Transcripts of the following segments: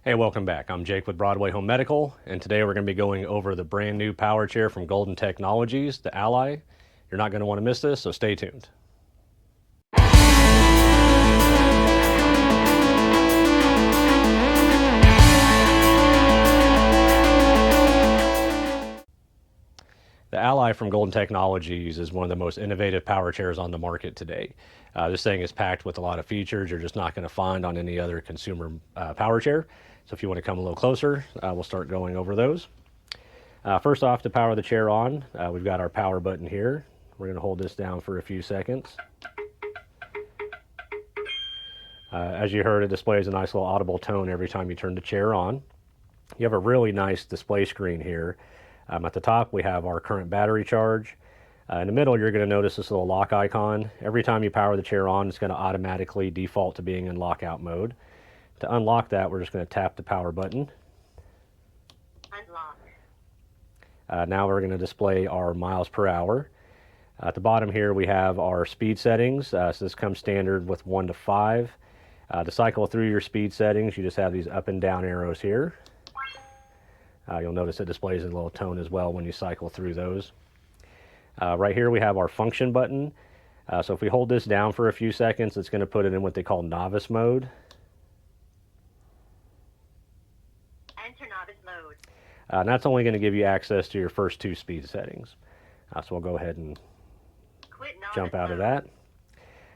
Hey, welcome back. I'm Jake with Broadway Home Medical, and today we're going to be going over the brand new power chair from Golden Technologies, the Ally. You're not going to want to miss this, so stay tuned. The Ally from Golden Technologies is one of the most innovative power chairs on the market today. This thing is packed with a lot of features you're just not going to find on any other consumer power chair. So if you want to come a little closer, we'll start going over those. First off, to power the chair on, we've got our power button here. We're going to hold this down for a few seconds. As you heard, it displays a nice little audible tone every time you turn the chair on. You have a really nice display screen here. At the top, we have our current battery charge. In the middle, you're going to notice this little lock icon. Every time you power the chair on, it's going to automatically default to being in lockout mode. To unlock that, we're just going to tap the power button. Unlock. Now we're going to display our miles per hour. At the bottom here, we have our speed settings. So this comes standard with 1 to 5. To cycle through your speed settings, you just have these up and down arrows here. You'll notice it displays a little tone as well when you cycle through those. Right here we have our function button. So if we hold this down for a few seconds, it's going to put it in what they call novice mode. Enter novice mode. And that's only going to give you access to your first 2 speed settings. So we'll go ahead and Quit novice jump out of mode.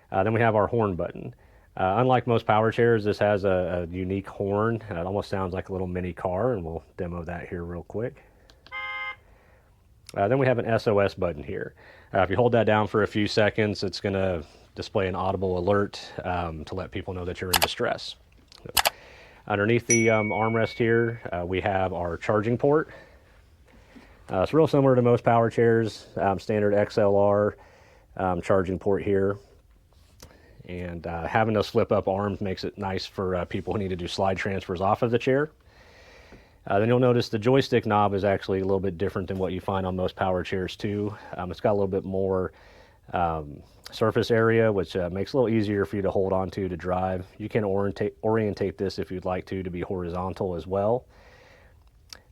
that. Then we have our horn button. Unlike most power chairs, this has a unique horn. It almost sounds like a little mini car, and we'll demo that here real quick. Then we have an SOS button here. If you hold that down for a few seconds, it's going to display an audible alert to let people know that you're in distress. Underneath the armrest here, we have our charging port. It's real similar to most power chairs, standard XLR charging port here. And having those flip-up arms makes it nice for people who need to do slide transfers off of the chair. Then you'll notice the joystick knob is actually a little bit different than what you find on most power chairs too. It's got a little bit more surface area, which makes it a little easier for you to hold on to drive. You can orientate this if you'd like to be horizontal as well.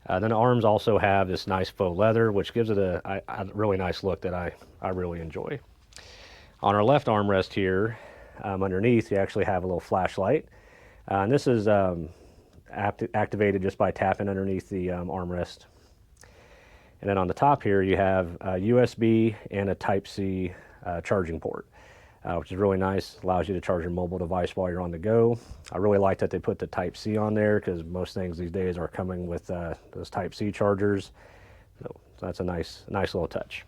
Then the arms also have this nice faux leather, which gives it a really nice look that I really enjoy. On our left armrest here, underneath, you actually have a little flashlight. And this is activated just by tapping underneath the armrest. And then on the top here, you have a USB and a Type-C charging port, which is really nice. Allows you to charge your mobile device while you're on the go. I really like that they put the Type-C on there because most things these days are coming with those Type-C chargers. So that's a nice little touch.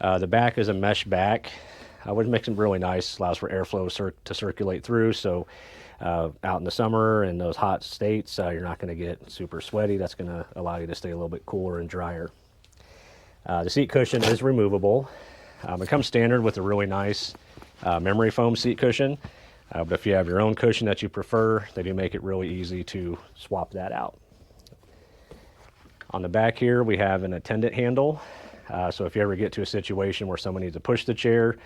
The back is a mesh back, which makes it really nice. Allows for airflow to circulate through. So out in the summer and those hot states, you're not going to get super sweaty. That's going to allow you to stay a little bit cooler and drier. The seat cushion is removable. It comes standard with a really nice memory foam seat cushion. But if you have your own cushion that you prefer, they do make it really easy to swap that out. On the back here, we have an attendant handle. So if you ever get to a situation where someone needs to push the chair,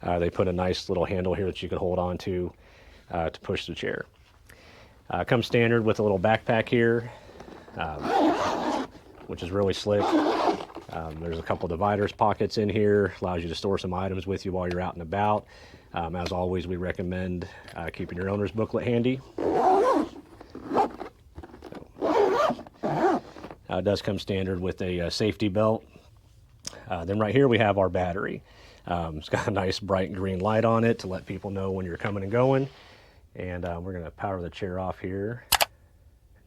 they put a nice little handle here that you can hold on to push the chair. Comes standard with a little backpack here, which is really slick. There's a couple dividers pockets in here, allows you to store some items with you while you're out and about. As always, we recommend keeping your owner's booklet handy. It does come standard with a safety belt. Then right here we have our battery. It's got a nice bright green light on it to let people know when you're coming and going. And we're going to power the chair off here,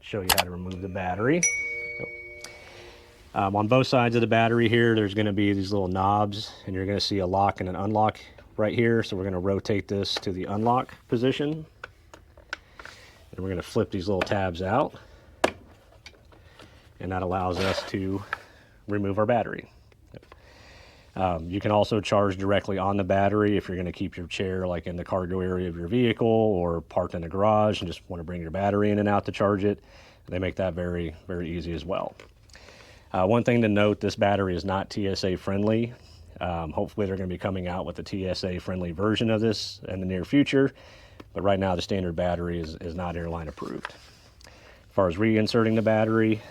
show you how to remove the battery. On both sides of the battery here, there's going to be these little knobs, and you're going to see a lock and an unlock right here. So we're going to rotate this to the unlock position. And we're going to flip these little tabs out. And that allows us to remove our battery. You can also charge directly on the battery if you're going to keep your chair like in the cargo area of your vehicle or parked in the garage and just want to bring your battery in and out to charge it. They make that very, very easy as well. One thing to note, this battery is not TSA friendly. Hopefully they're going to be coming out with a TSA friendly version of this in the near future, but right now the standard battery is not airline approved. far as reinserting the battery,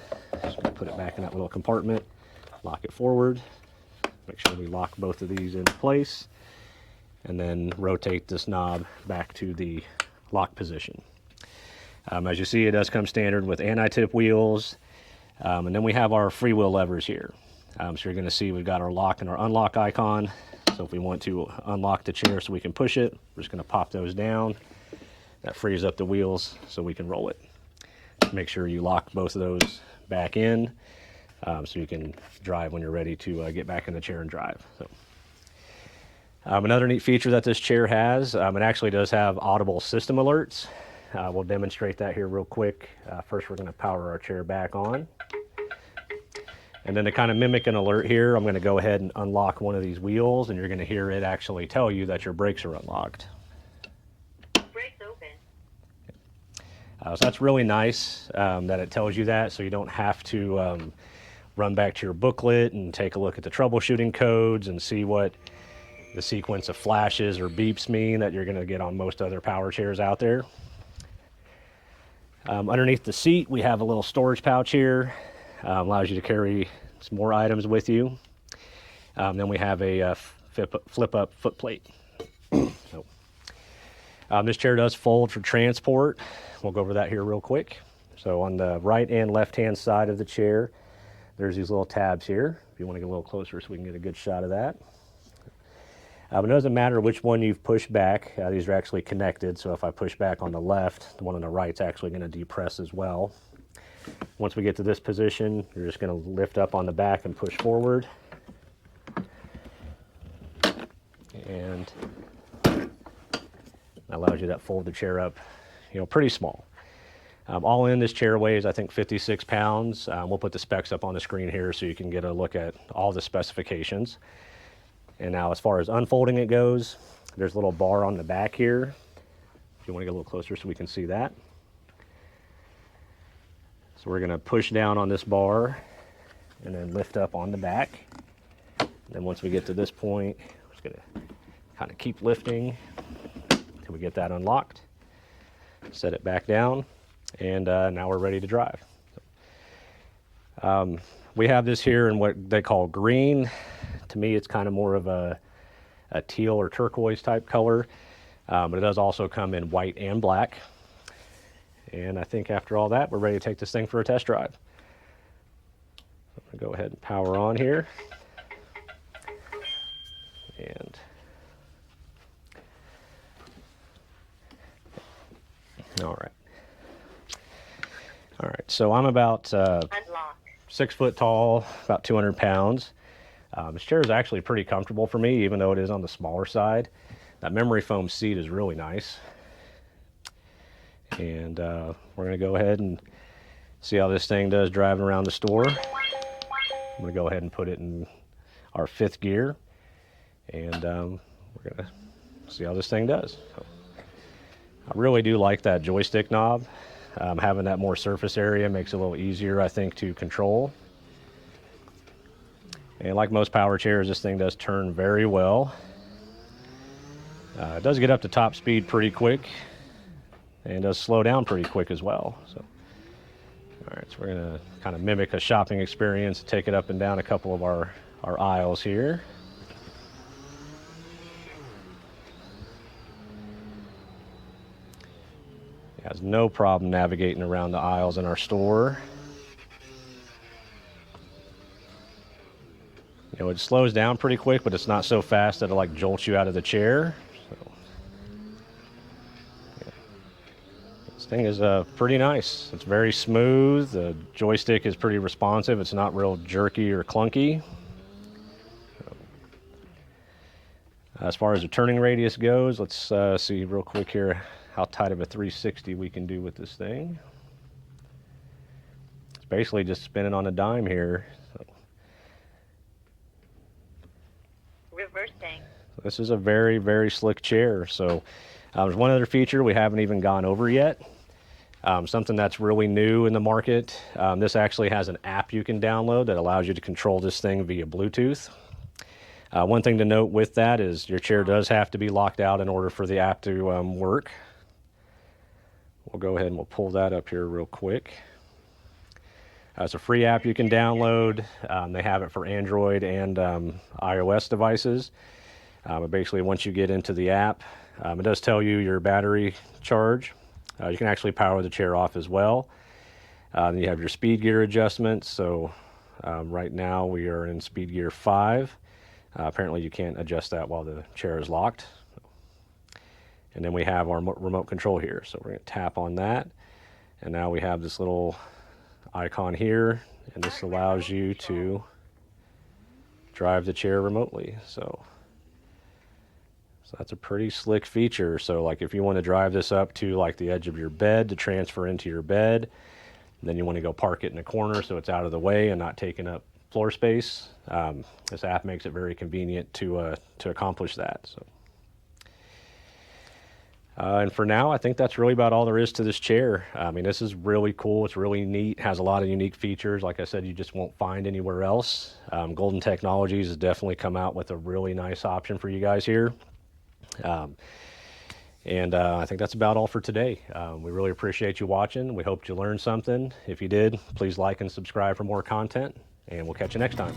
just gonna put it back in that little compartment, lock it forward, make sure we lock both of these in place, and then rotate this knob back to the lock position. As you see, it does come standard with anti-tip wheels, and then we have our freewheel levers here. So you're going to see we've got our lock and our unlock icon. So if we want to unlock the chair so we can push it, we're just going to pop those down. That frees up the wheels so we can roll it. Make sure you lock both of those back in so you can drive when you're ready to get back in the chair and drive. So. Another neat feature that this chair has, it actually does have audible system alerts. We'll demonstrate that here real quick. First, we're going to power our chair back on. And then to kind of mimic an alert here, I'm going to go ahead and unlock one of these wheels, and you're going to hear it actually tell you that your brakes are unlocked. Brakes open. So that's really nice that it tells you that, so you don't have to run back to your booklet and take a look at the troubleshooting codes and see what the sequence of flashes or beeps mean that you're going to get on most other power chairs out there. Underneath the seat, we have a little storage pouch here. Allows you to carry some more items with you. Then we have a flip-up foot plate. So, this chair does fold for transport. We'll go over that here real quick. So on the right and left-hand side of the chair, there's these little tabs here. If you want to get a little closer so we can get a good shot of that. It doesn't matter which one you've pushed back. These are actually connected, so if I push back on the left, the one on the right is actually going to depress as well. Once we get to this position, you're just going to lift up on the back and push forward. And that allows you to fold the chair up, pretty small. All in, this chair weighs, I think, 56 pounds. We'll put the specs up on the screen here so you can get a look at all the specifications. And now as far as unfolding it goes, there's a little bar on the back here. If you want to get a little closer so we can see that. So we're going to push down on this bar and then lift up on the back. And then once we get to this point, we're just going to kind of keep lifting until we get that unlocked. Set it back down, and now we're ready to drive. We have this here in what they call green. To me, it's kind of more of a teal or turquoise type color, but it does also come in white and black. And I think after all that, we're ready to take this thing for a test drive. So I'm going to go ahead and power on here. And all right, so I'm about 6 foot tall, about 200 pounds. This chair is actually pretty comfortable for me, even though it is on the smaller side. That memory foam seat is really nice. And we're going to go ahead and see how this thing does driving around the store. I'm going to go ahead and put it in our 5th gear. And we're going to see how this thing does. So, I really do like that joystick knob. Having that more surface area makes it a little easier, I think, to control. And like most power chairs, this thing does turn very well. It does get up to top speed pretty quick, and does slow down pretty quick as well. So, all right, so we're going to kind of mimic a shopping experience, take it up and down a couple of our aisles here. It has no problem navigating around the aisles in our store. It slows down pretty quick, but it's not so fast that it jolts you out of the chair. So, yeah. This thing is pretty nice. It's very smooth. The joystick is pretty responsive. It's not real jerky or clunky. So, as far as the turning radius goes, let's see real quick here how tight of a 360 we can do with this thing. It's basically just spinning on a dime here. So, reversing. this is a very, very slick chair. So there's one other feature we haven't even gone over yet. Something that's really new in the market. This actually has an app you can download that allows you to control this thing via Bluetooth. One thing to note with that is your chair does have to be locked out in order for the app to work. We'll go ahead and we'll pull that up here real quick. It's a free app you can download. They have it for Android and iOS devices. But basically, once you get into the app, it does tell you your battery charge. You can actually power the chair off as well. Then you have your speed gear adjustments. So right now we are in speed gear 5. Apparently you can't adjust that while the chair is locked. And then we have our remote control here. So we're going to tap on that. And now we have this little icon here. And this allows you to drive the chair remotely. So that's a pretty slick feature. So like if you want to drive this up to like the edge of your bed to transfer into your bed, and then you want to go park it in a corner so it's out of the way and not taking up floor space, this app makes it very convenient to accomplish that. So, and for now, I think that's really about all there is to this chair. I mean, this is really cool. It's really neat. Has a lot of unique features. Like I said, you just won't find anywhere else. Golden Technologies has definitely come out with a really nice option for you guys here. I think that's about all for today. We really appreciate you watching. We hope you learned something. If you did, please like and subscribe for more content, and we'll catch you next time.